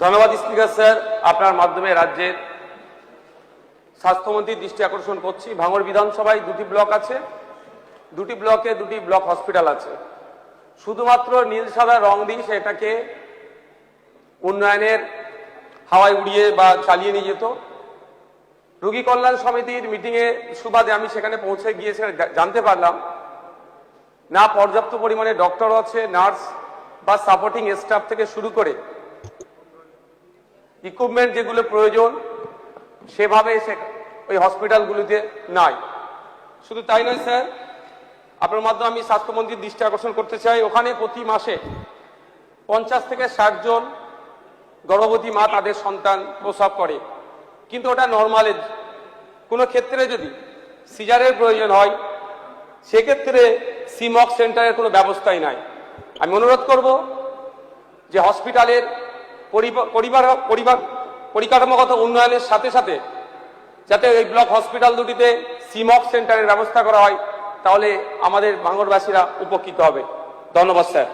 ধন্যবাদ speaker sir. আপনার মাধ্যমে রাজ্যের স্বাস্থ্যমন্ত্রীর দৃষ্টি আকর্ষণ করছি। ভাঙড় বিধানসভায় দুটি ব্লক আছে, দুটি ব্লকে দুটি ব্লক হসপিটাল আছে। শুধুমাত্র নীল সাদা রং দিয়ে সেটাকে উন্নয়নের হাওয়ায় উড়িয়ে বা চালিয়ে নিয়ে যেত। রোগী কল্যাণ সমিতির মিটিংয়ে সুবাদে আমি সেখানে পৌঁছে গিয়ে জানতে পারলাম না পর্যাপ্ত পরিমাণে ডক্টর আছে, নার্স বা সাপোর্টিং স্টাফ থেকে শুরু করে ইকুইপমেন্ট যেগুলো প্রয়োজন সেভাবে ওই হসপিটালগুলিতে নাই। শুধু তাই নয় স্যার, আপনার মাধ্যমে আমি স্বাস্থ্যমন্ত্রীর দৃষ্টি আকর্ষণ করতে চাই, ওখানে প্রতি মাসে 50 থেকে 60 জন গর্ভবতী মা তাদের সন্তান প্রসব করে, কিন্তু ওটা নর্মালের। কোনো ক্ষেত্রে যদি সিজারের প্রয়োজন হয় সেক্ষেত্রে সিমক সেন্টারের কোনো ব্যবস্থাই নাই। আমি অনুরোধ করব যে হসপিটালের পরিকাঠামোগত উন্নয়নের সাথে সাথে যাতে এই ব্লক হসপিটাল দুটিতে সিমক সেন্টারের ব্যবস্থা করা হয়, তাহলে আমাদের ভাঙড়বাসীরা উপকৃত হবে। ধন্যবাদ স্যার।